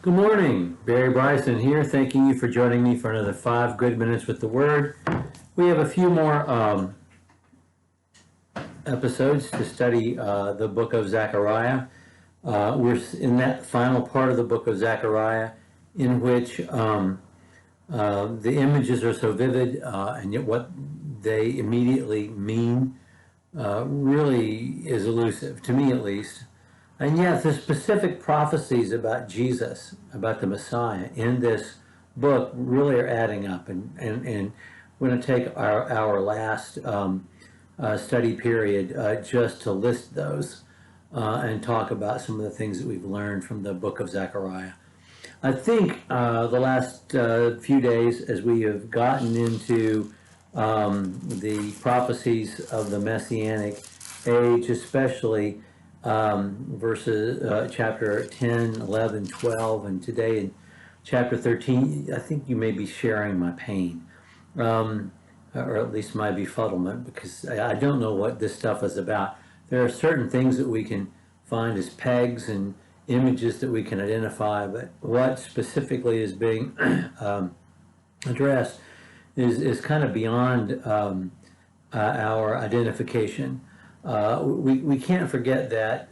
Good morning, Barry Bryson here, thanking you for joining me for another 5 good minutes with the Word. We have a few more episodes to study the book of Zechariah. We're in that final part of the book of Zechariah in which the images are so vivid and yet what they immediately mean really is elusive, to me at least. And yet the specific prophecies about Jesus, about the Messiah in this book really are adding up. And we're going to take our last study period just to list those and talk about some of the things that we've learned from the book of Zechariah. I think the last few days, as we have gotten into the prophecies of the Messianic age, especially verses chapter 10, 11, 12, and today in chapter 13, I think you may be sharing my pain, or at least my befuddlement, because I don't know what this stuff is about. There are certain things that we can find as pegs and images that we can identify, but what specifically is being addressed is kind of beyond our identification. We can't forget that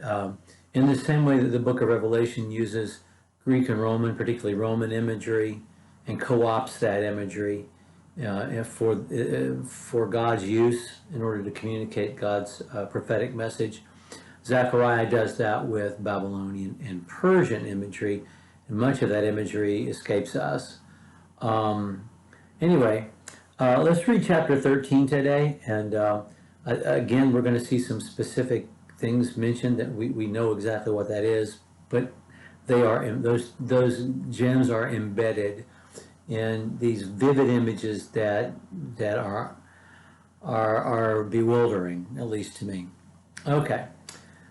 in the same way that the book of Revelation uses Greek and Roman, particularly Roman imagery, and co-opts that imagery for God's use in order to communicate God's prophetic message. Zechariah does that with Babylonian and Persian imagery, and much of that imagery escapes us. Anyway, let's read chapter 13 today, and again, we're going to see some specific things mentioned that we know exactly what that is, but they are those gems are embedded in these vivid images that are bewildering, at least to me. Okay,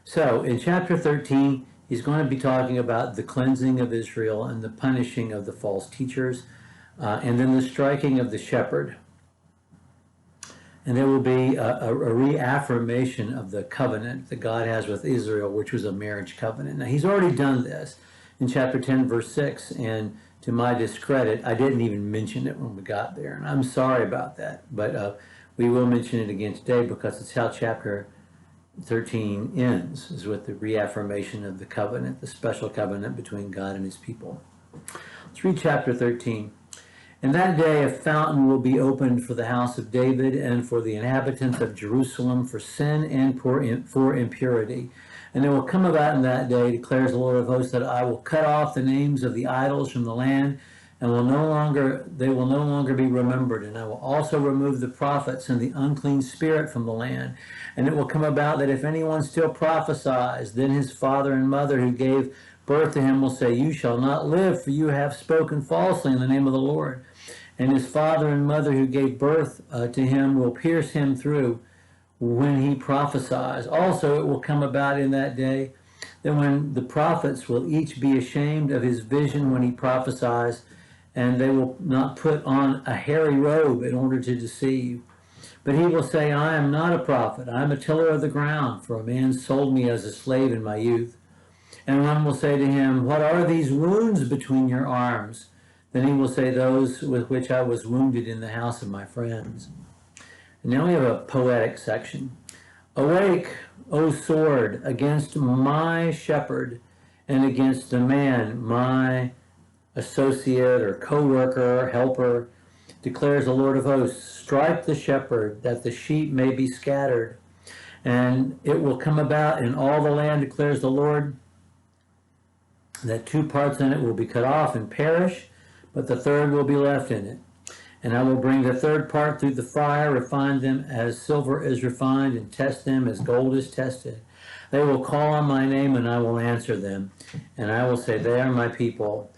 so in chapter 13, he's going to be talking about the cleansing of Israel and the punishing of the false teachers, and then the striking of the shepherd. And there will be a reaffirmation of the covenant that God has with Israel, which was a marriage covenant. Now, he's already done this in chapter 10, verse 6, and to my discredit, I didn't even mention it when we got there, and I'm sorry about that, but we will mention it again today because it's how chapter 13 ends, is with the reaffirmation of the covenant, the special covenant between God and his people. Let's read chapter 13. In that day a fountain will be opened for the house of David and for the inhabitants of Jerusalem for sin and for impurity. And it will come about in that day, declares the Lord of hosts, that I will cut off the names of the idols from the land, and they will no longer be remembered. And I will also remove the prophets and the unclean spirit from the land. And it will come about that if anyone still prophesies, then his father and mother who gave birth to him will say, "You shall not live, for you have spoken falsely in the name of the Lord." And his father and mother who gave birth to him will pierce him through when he prophesies. Also it will come about in that day that when the prophets will each be ashamed of his vision when he prophesies, and they will not put on a hairy robe in order to deceive. But he will say, "I am not a prophet, I am a tiller of the ground, for a man sold me as a slave in my youth." And one will say to him, "What are these wounds between your arms?" Then he will say, "Those with which I was wounded in the house of my friends." And now we have a poetic section. "Awake, O sword, against my shepherd and against the man, my associate or co-worker, helper, declares the Lord of hosts. Strike the shepherd, that the sheep may be scattered. And it will come about in all the land, declares the Lord, that 2 parts in it will be cut off and perish, but the third will be left in it. And I will bring the third part through the fire, refine them as silver is refined, and test them as gold is tested. They will call on my name, and I will answer them. And I will say, they are my people.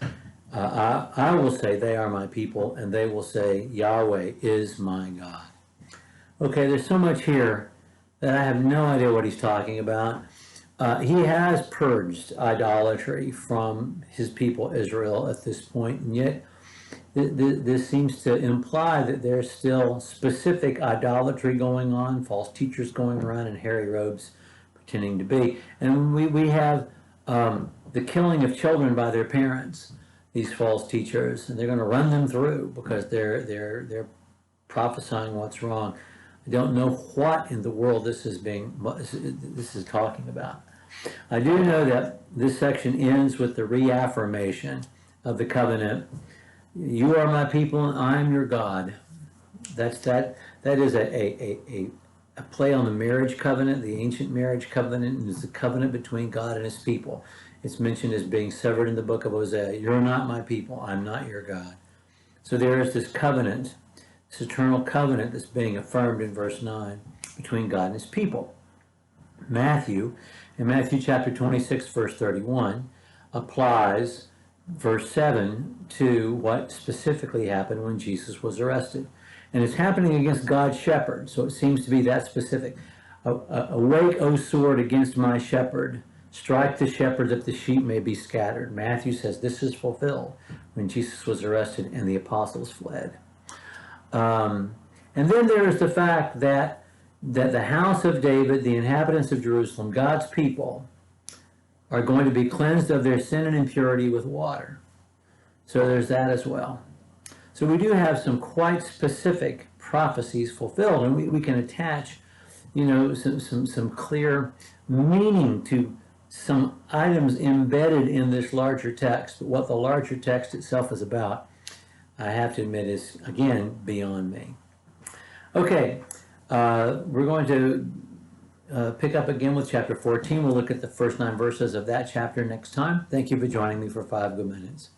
I will say, they are my people, and they will say, Yahweh is my God. Okay, there's so much here that I have no idea what he's talking about. He has purged idolatry from his people Israel at this point, and yet this seems to imply that there's still specific idolatry going on, false teachers going around in hairy robes pretending to be. And we have The killing of children by their parents, these false teachers, and they're going to run them through because they're prophesying what's wrong. I don't know what in the world this is talking about. I do know that this section ends with the reaffirmation of the covenant. You are my people and I am your God. That is a play on the marriage covenant, the ancient marriage covenant, and it's the covenant between God and his people. It's mentioned as being severed in the book of Hosea. You're not my people, I'm not your God. So there is this covenant, this eternal covenant that's being affirmed in verse 9 between God and his people. In Matthew chapter 26, verse 31, applies verse 7 to what specifically happened when Jesus was arrested. And it's happening against God's shepherd, so it seems to be that specific. Awake, O sword, against my shepherd. Strike the shepherd that the sheep may be scattered. Matthew says this is fulfilled when Jesus was arrested and the apostles fled. And then there is the fact that the house of David, the inhabitants of Jerusalem, God's people, are going to be cleansed of their sin and impurity with water. So there's that as well. So we do have some quite specific prophecies fulfilled, and we can attach, some clear meaning to some items embedded in this larger text. But what the larger text itself is about, I have to admit, is, again, beyond me. Okay, we're going to pick up again with chapter 14. We'll look at the first 9 verses of that chapter next time. Thank you for joining me for 5 good minutes.